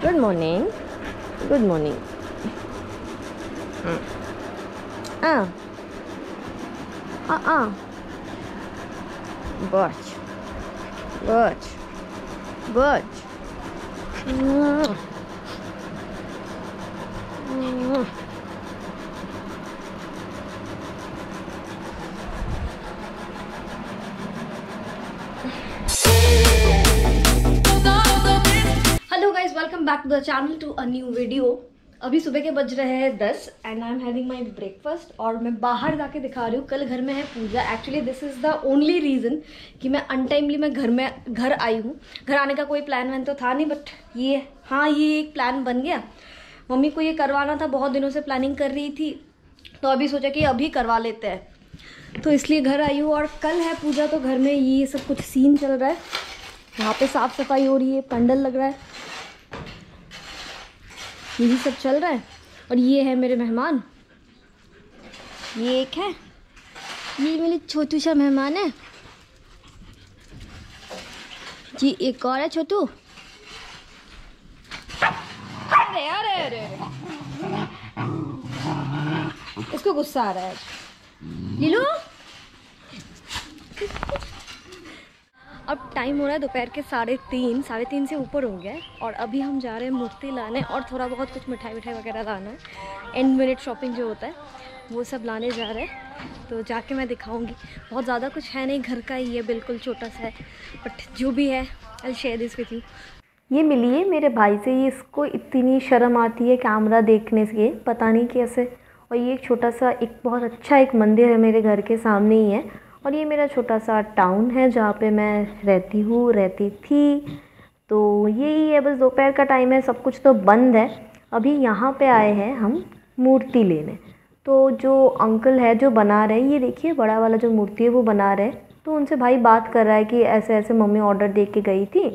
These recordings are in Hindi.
Good morning. Good morning. Ah. Butch. Butch. Butch. Hello guys, welcome back to the channel to a new video. अभी सुबह के बज रहे हैं 10 and I am having my breakfast और मैं बाहर जाके दिखा रही हूँ। कल घर में है puja. Actually this is the only reason कि मैं अनटाइमली घर आई हूँ। घर आने का कोई प्लान वैन तो था नहीं, बट ये एक प्लान बन गया। मम्मी को ये करवाना था, बहुत दिनों से प्लानिंग कर रही थी, तो अभी सोचा कि अभी करवा लेते हैं, तो इसलिए घर आई हूँ। और कल है पूजा, तो घर में ये सब कुछ सीन चल रहा है। यहाँ पे साफ़ सफाई हो रही है, पंडल लग रहा है, यही सब चल रहा है। और ये है मेरे मेहमान, ये एक है, ये मेरी छोटू सा मेहमान है जी। एक और है छोटू। अरे अरे अरे इसको गुस्सा आ रहा है। लीलो, अब टाइम हो रहा है दोपहर के 3:30 से ऊपर हो गया है। और अभी हम जा रहे हैं मूर्ति लाने और थोड़ा बहुत कुछ मिठाई वगैरह लाना है। एंड मिनट शॉपिंग जो होता है वो सब लाने जा रहे हैं, तो जाके मैं दिखाऊंगी। बहुत ज़्यादा कुछ है नहीं, घर का ही है, बिल्कुल छोटा सा है, बट जो भी है I will share this with you. ये मिली है मेरे भाई से, ये इसको इतनी शर्म आती है कैमरा देखने से, पता नहीं कैसे। और ये एक छोटा सा, एक बहुत अच्छा एक मंदिर है मेरे घर के सामने ही है। और ये मेरा छोटा सा टाउन है जहाँ पे मैं रहती थी। तो यही है, बस दोपहर का टाइम है, सब कुछ तो बंद है। अभी यहाँ पे आए हैं हम मूर्ति लेने। तो जो अंकल है जो बना रहे हैं, ये देखिए बड़ा वाला जो मूर्ति है वो बना रहे हैं। तो उनसे भाई बात कर रहा है कि ऐसे ऐसे मम्मी ऑर्डर दे के गई थी,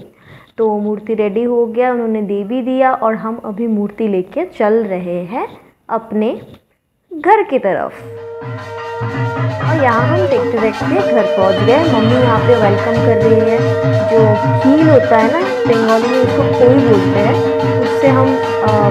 तो मूर्ति रेडी हो गया, उन्होंने दे भी दिया। और हम अभी मूर्ति लेके चल रहे हैं अपने घर की तरफ। और यहाँ हम देखते देखते घर पहुँच गए। मम्मी यहाँ पे वेलकम कर रही है। जो खील होता है ना, बंगाली में उसको कोई बोलते हैं, उससे हम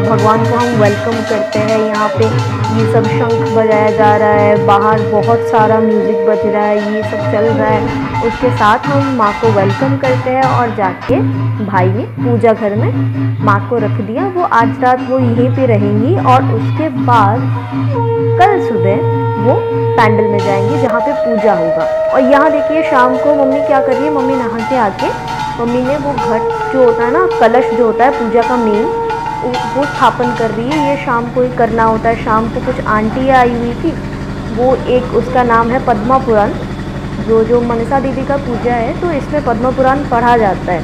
भगवान को हम वेलकम करते हैं। यहाँ पे ये सब शंख बजाया जा रहा है, बाहर बहुत सारा म्यूज़िक बज रहा है, ये सब चल रहा है। उसके साथ हम माँ को वेलकम करते हैं। और जाके भाई ने पूजा घर में माँ को रख दिया। वो आज रात वो यहीं पे रहेंगी और उसके बाद कल सुबह वो पैंडल में जाएंगे जहाँ पे पूजा होगा। और यहाँ देखिए शाम को मम्मी क्या कर रही है, मम्मी नहा के आके मम्मी ने वो घट जो होता है ना, कलश जो होता है पूजा का मेन, वो स्थापन कर रही है। ये शाम को ही करना होता है। शाम को कुछ आंटियाँ आई हुई थी, वो एक उसका नाम है पद्मा पुराण, जो मनसा देवी का पूजा है, तो इसमें पद्मा पुराण पढ़ा जाता है।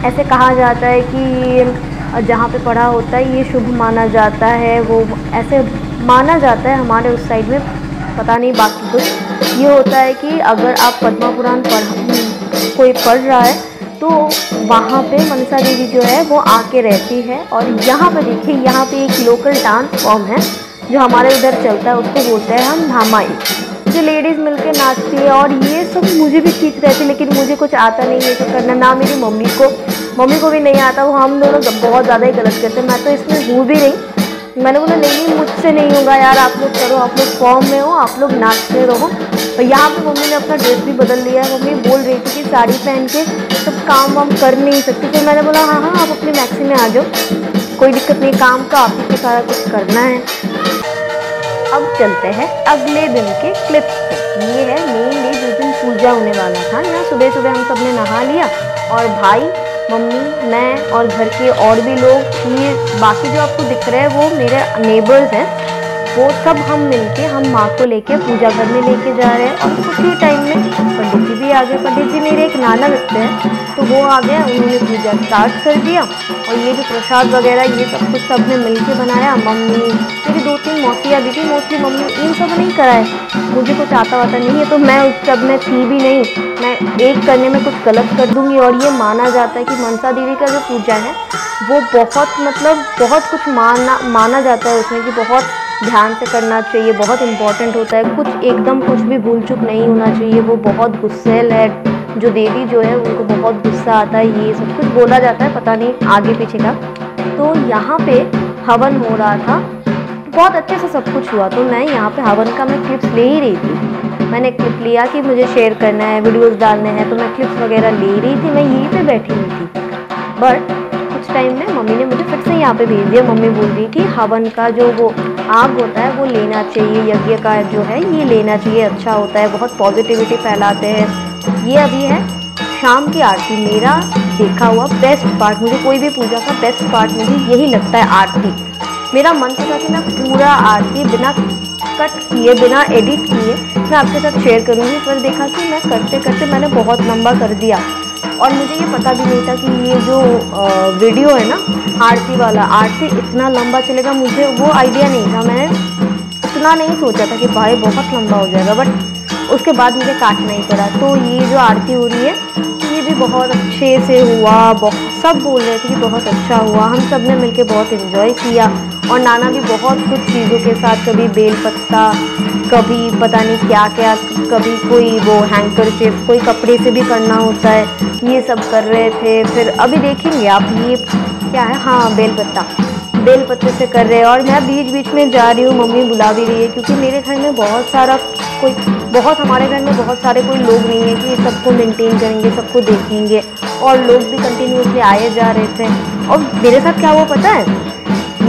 ऐसे कहा जाता है कि जहाँ पे पढ़ा होता है ये शुभ माना जाता है, वो ऐसे माना जाता है हमारे उस साइड में, पता नहीं बाकी कुछ। ये होता है कि अगर आप पद्मा पुराण कोई पढ़ रहा है तो वहाँ पे मनसा देवी जो है वो आके रहती है। और यहाँ पे देखिए, यहाँ पे एक लोकल डांस फॉर्म है जो हमारे उधर चलता है, उसको बोलते हैं हम धामाई, जो लेडीज़ मिलके नाचती है। और ये सब मुझे भी खींच रहती है, लेकिन मुझे कुछ आता नहीं है तो करना, ना मेरी मम्मी को भी नहीं आता। वो हम दोनों बहुत ज़्यादा ही गलत करते हैं। मैं तो इसमें हूँ भी नहीं। मैंने बोला नहीं मुझसे नहीं होगा यार, आप लोग करो, आप लोग फॉर्म में हो, आप लोग नाचते रहो। और यहाँ पे मम्मी ने अपना ड्रेस भी बदल लिया है। मम्मी बोल रही थी कि साड़ी पहन के सब काम वाम कर नहीं सकती, तो मैंने बोला हाँ आप अपने मैक्सी में आ जाओ, कोई दिक्कत नहीं, काम का आप ही को सारा कुछ करना है। अब चलते हैं अगले दिन के क्लिप्स पे। ये है मेन डे जिस दिन पूजा होने वाला था। यहाँ सुबह सुबह हम सब ने नहा लिया और भाई, मम्मी, मैं और घर के और भी लोग, ये बाकी जो आपको दिख रहे हैं वो मेरे नेबर्स हैं, वो सब हम मिलके हम माँ को लेके पूजा करने लेके जा रहे हैं। और उसी टाइम में पंडित जी भी आ गए। पंडित जी मेरे एक नाना लगते हैं, तो वो आ गए, उन्होंने पूजा स्टार्ट कर दिया। और ये जो प्रसाद वगैरह ये सब कुछ सब ने मिल के बनाया। मम्मी, मेरी 2-3 मौसियाँ दी थी, मोस्टली मम्मी इन सब नहीं कराए, मुझे कुछ आता वाता नहीं है, तो मैं उस सब में थी भी नहीं। मैं एक करने में कुछ गलत कर दूँगी। और ये माना जाता है कि मनसा देवी का जो पूजा है वो बहुत कुछ माना जाता है उसमें, कि बहुत ध्यान से करना चाहिए, बहुत इम्पॉर्टेंट होता है, कुछ भी भूल चूक नहीं होना चाहिए। वो बहुत गुस्सैल है, जो देवी जो है उनको बहुत गुस्सा आता है, ये सब कुछ बोला जाता है, पता नहीं आगे पीछे का। तो यहाँ पे हवन हो रहा था, बहुत अच्छे से सब कुछ हुआ। तो मैं यहाँ पे हवन का मैं क्लिप्स ले ही रही थी। मैंने क्लिप लिया कि मुझे शेयर करना है, वीडियोस डालने हैं, तो मैं क्लिप्स वगैरह ले रही थी। मैं यहीं पे बैठी हुई थी, बट कुछ टाइम में मम्मी ने मुझे फिर से यहाँ पे भेज दिया। मम्मी बोल रही थी हवन का जो वो आग होता है वो लेना चाहिए, यज्ञ का जो है ये लेना चाहिए, अच्छा होता है, बहुत पॉजिटिविटी फैलाते हैं। ये अभी है शाम की आरती। मेरा देखा हुआ बेस्ट पार्ट, मुझे कोई भी पूजा का बेस्ट पार्ट मुझे यही लगता है, आरती। मेरा मन था कि मैं पूरा आरती बिना कट किए, बिना एडिट किए मैं आपके साथ शेयर करूँगी, पर देखा कि मैं करते करते मैंने बहुत लंबा कर दिया और मुझे ये पता भी नहीं था कि ये जो वीडियो है ना आरती वाला, आरती इतना लंबा चलेगा। मुझे वो आइडिया नहीं था, मैंने इतना नहीं सोचा था कि भाई बहुत लंबा हो जाएगा, बट उसके बाद मुझे काटना ही पड़ा। तो ये जो आरती हो रही है ये भी बहुत अच्छे से हुआ, सब बोल रहे थे कि बहुत अच्छा हुआ, हम सब ने मिलके बहुत एंजॉय किया। और नाना भी बहुत कुछ चीज़ों के साथ, कभी बेल पत्ता, कभी पता नहीं क्या क्या, कभी कोई वो हैंकरचिफ, कोई कपड़े से भी करना होता है, ये सब कर रहे थे। फिर अभी देखेंगे आप, ये क्या है, हाँ बेल पत्ते से कर रहे हैं। और मैं बीच बीच में जा रही हूँ, मम्मी बुला भी रही है, क्योंकि मेरे घर में हमारे घर में बहुत सारे कोई लोग नहीं है कि सबको मेंटेन करेंगे, सबको देखेंगे। और लोग भी कंटिन्यूसली आए जा रहे थे। और मेरे साथ क्या हुआ पता है,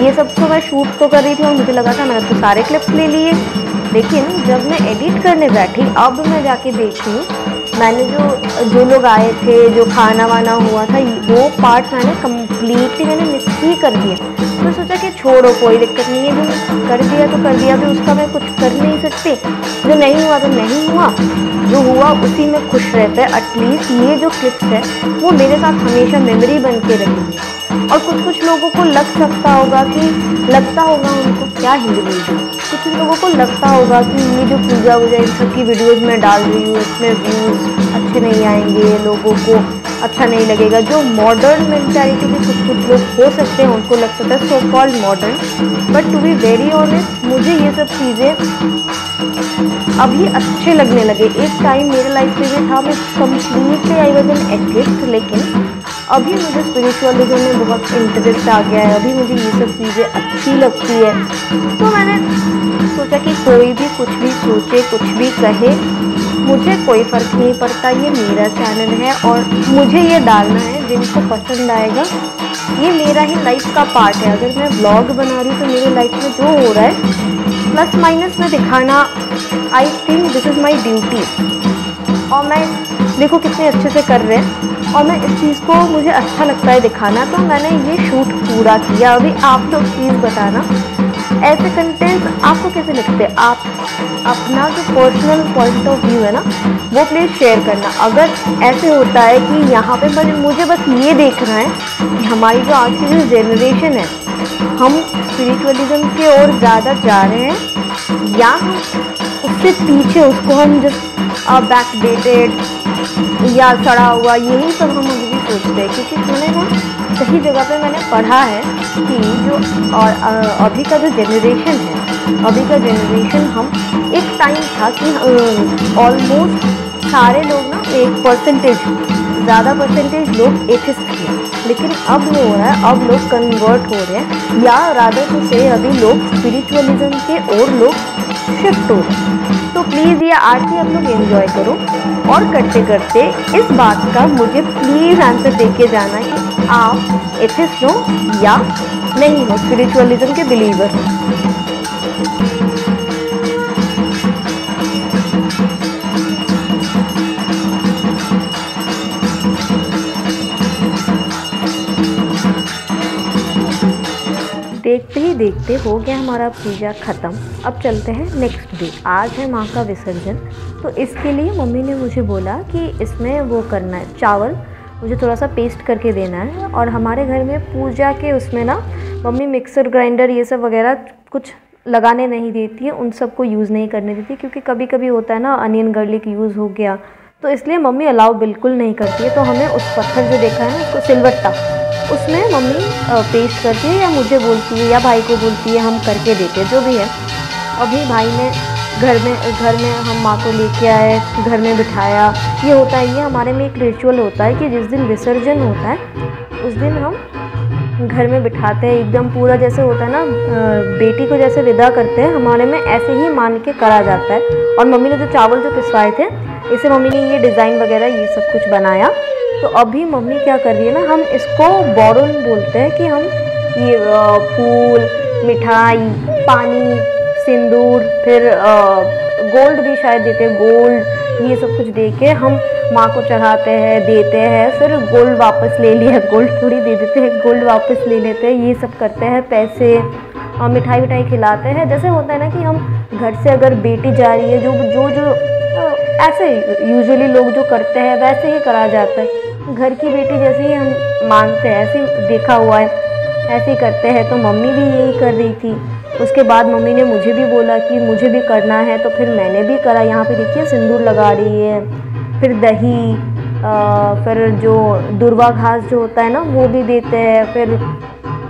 ये सब तो मैं शूट तो कर रही थी और मुझे लगा था मैंने तो सारे क्लिप्स ले लिए, लेकिन जब मैं एडिट करने बैठी अब मैं जाके देखी हूँ मैंने जो लोग आए थे, जो खाना वाना हुआ था, वो पार्ट मैंने कम्प्लीटली मिस ही कर दिया। तो सोचा कि छोड़ो, कोई दिक्कत नहीं है, जो कर दिया तो कर दिया, फिर उसका मैं कुछ कर नहीं सकती। जो नहीं हुआ तो नहीं हुआ, जो हुआ उसी में खुश रहते हैं। एटलीस्ट ये जो क्लिप्स है वो मेरे साथ हमेशा मेमोरी बन के रहेंगी। और कुछ लोगों को लगता होगा उनको क्या हिंदी बोल रही, कुछ लोगों को लगता होगा कि ये जो पूजा वूजा इन सब की वीडियोज़ में डाल रही हूँ इसमें व्यूज़ अच्छे नहीं आएंगे, लोगों को अच्छा नहीं लगेगा। जो मॉडर्न मेंटालिटी के कुछ लोग हो सकते हैं उनको लग सकता है so called modern, but to be very honest मुझे ये सब चीज़ें अभी अच्छे लगने लगे। एक टाइम मेरे लाइफ में भी था, मैं completely I was an atheist, लेकिन अभी मुझे स्पिरिचुअलिज्म में बहुत इंटरेस्ट आ गया है। अभी मुझे ये सब चीज़ें अच्छी लगती है। तो मैंने सोचा कि कोई भी कुछ भी सोचे, कुछ भी कहे, मुझे कोई फ़र्क नहीं पड़ता, ये मेरा चैनल है और मुझे ये डालना है। जिनको पसंद आएगा, ये मेरा ही लाइफ का पार्ट है। अगर मैं व्लॉग बना रही हूँ तो मेरे लाइफ में जो हो रहा है प्लस माइनस में दिखाना, I think this is my duty. और मैं देखो कितने अच्छे से कर रहे हैं और मैं इस चीज़ को मुझे अच्छा लगता है दिखाना, तो मैंने ये शूट पूरा किया। अभी आप लोग प्लीज़ बताना ऐसे कंटेंट आपको कैसे लगते हैं, आप अपना जो पर्सनल पॉइंट ऑफ व्यू है ना वो प्लीज़ शेयर करना। अगर ऐसे होता है कि यहाँ पे मुझे बस ये देखना है कि हमारी जो आज की जो जेनरेशन है, हम स्पिरिचुअलिज्म की ओर ज़्यादा जा रहे हैं या हम उससे पीछे, उसको हम जस्ट बैकडेटेड या सड़ा हुआ, यही सब हम अभी भी सोचते हैं। क्योंकि मैंने ना सही जगह पे मैंने पढ़ा है कि जो अभी का जो जेनरेशन है, अभी का जेनरेशन, हम एक टाइम था कि ऑलमोस्ट सारे लोग ना, ज़्यादा परसेंटेज लोग एथिस्ट थे, लेकिन अब जो हो रहा है, अब लोग कन्वर्ट हो रहे हैं, या रादर टू से अभी लोग स्पिरिचुअलिज्म के और लोग शिफ्ट हो रहे हैं। तो प्लीज़ ये आरती आप लोग एंजॉय करो और करते करते इस बात का मुझे प्लीज़ आंसर दे के जाना कि आप एथिस्ट हो या नहीं हो, स्पिरिचुअलिज्म के बिलीवर हो। देखते ही देखते हो गया हमारा पूजा ख़त्म। अब चलते हैं नेक्स्ट डे। आज है माँ का विसर्जन, तो इसके लिए मम्मी ने मुझे बोला कि इसमें वो करना है, चावल मुझे थोड़ा सा पेस्ट करके देना है। और हमारे घर में पूजा के उसमें ना मम्मी मिक्सर ग्राइंडर ये सब वगैरह कुछ लगाने नहीं देती है, उन सब को यूज़ नहीं करने देती, क्योंकि कभी कभी होता है ना अनियन गार्लिक यूज़ हो गया, तो इसलिए मम्मी अलाउ बिल्कुल नहीं करती है। तो हमें उस पत्थर जो देखा है ना, उसको सिलवट्टा, उसमें मम्मी पेस्ट करती है, या मुझे बोलती है या भाई को बोलती है, हम करके देते हैं, जो भी है। अभी भाई ने घर में हम माँ को लेके आए, घर में बिठाया। ये होता है, ये हमारे में एक रिचुअल होता है कि जिस दिन विसर्जन होता है उस दिन हम घर में बिठाते हैं एकदम पूरा, जैसे होता है ना बेटी को जैसे विदा करते हैं, हमारे में ऐसे ही मान के करा जाता है। और मम्मी ने जो चावल जो पिसवाए थे, इसे मम्मी ने ये डिज़ाइन वगैरह ये सब कुछ बनाया। तो अभी मम्मी क्या कर रही है ना, हम इसको बोरोन बोलते हैं कि हम ये फूल, मिठाई, पानी, सिंदूर, फिर गोल्ड भी शायद देते हैं, गोल्ड ये सब कुछ दे के हम माँ को चढ़ाते हैं, देते हैं, फिर गोल्ड वापस ले लिया, गोल्ड थोड़ी दे देते हैं, गोल्ड वापस ले लेते हैं, ये सब करते हैं, पैसे और मिठाई विठाई खिलाते हैं। जैसे होता है ना कि हम घर से अगर बेटी जा रही है, जो ऐसे यूजुअली लोग जो करते हैं वैसे ही करा जाता है, घर की बेटी जैसे ही हम मानते हैं, ऐसे ही देखा हुआ है, ऐसे ही करते हैं। तो मम्मी भी यही कर रही थी। उसके बाद मम्मी ने मुझे भी बोला कि मुझे भी करना है, तो फिर मैंने भी करा। यहाँ पे देखिए सिंदूर लगा रही है, फिर दही, फिर जो दुर्वा घास जो होता है ना वो भी देते हैं, फिर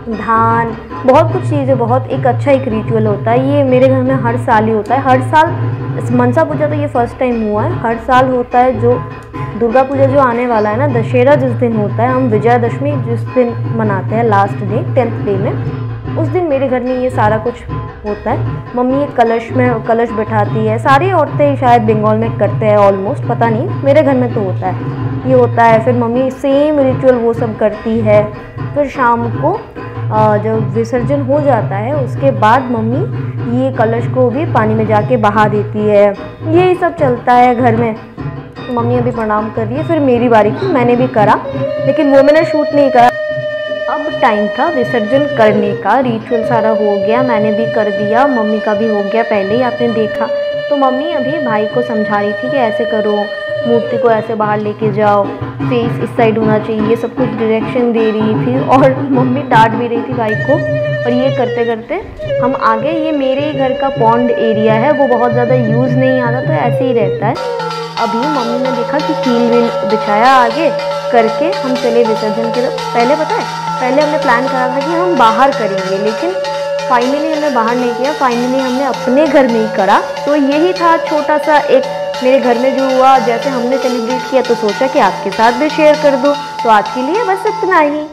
धान, बहुत कुछ चीज़ें, बहुत एक अच्छा एक रिचुअल होता है। ये मेरे घर में हर साल ही होता है, हर साल। मनसा पूजा तो ये फर्स्ट टाइम हुआ है, हर साल होता है। जो दुर्गा पूजा जो आने वाला है ना, दशहरा जिस दिन होता है, हम विजयादशमी जिस दिन मनाते हैं, लास्ट डे 10th डे में, उस दिन मेरे घर में ये सारा कुछ होता है। मम्मी एक कलश बैठाती है, सारी औरतें शायद बंगाल में करते हैं ऑलमोस्ट, पता नहीं, मेरे घर में तो होता है, ये होता है। फिर मम्मी सेम रिचुअल वो सब करती है। फिर शाम को जब विसर्जन हो जाता है, उसके बाद मम्मी ये कलश को भी पानी में जाके बहा देती है। यही सब चलता है घर में। मम्मी अभी प्रणाम कर रही है, फिर मेरी बारी थी, मैंने भी करा, लेकिन वो मैंने शूट नहीं करा। अब टाइम था विसर्जन करने का, रिचुअल सारा हो गया, मैंने भी कर दिया, मम्मी का भी हो गया, पहले ही आपने देखा। तो मम्मी अभी भाई को समझा रही थी कि ऐसे करो, मूर्ति को ऐसे बाहर लेके जाओ, फेस इस साइड होना चाहिए, ये सब कुछ डायरेक्शन दे रही थी। और मम्मी डांट भी रही थी भाई को। और ये करते करते हम आगे, ये मेरे ही घर का पॉन्ड एरिया है, वो बहुत ज़्यादा यूज़ नहीं आता, तो ऐसे ही रहता है। अभी मम्मी ने देखा कि कील वील बिछाया आगे करके, हम चले विसर्जन के। पहले पता है, पहले हमने प्लान करा था कि हम बाहर करेंगे, लेकिन फाइनली हमने बाहर नहीं किया, फाइनली हमने अपने घर में ही करा। तो यही था छोटा सा एक मेरे घर में जो हुआ, जैसे हमने सेलिब्रेट किया, तो सोचा कि आपके साथ भी शेयर कर दूँ। तो आज के लिए बस इतना ही।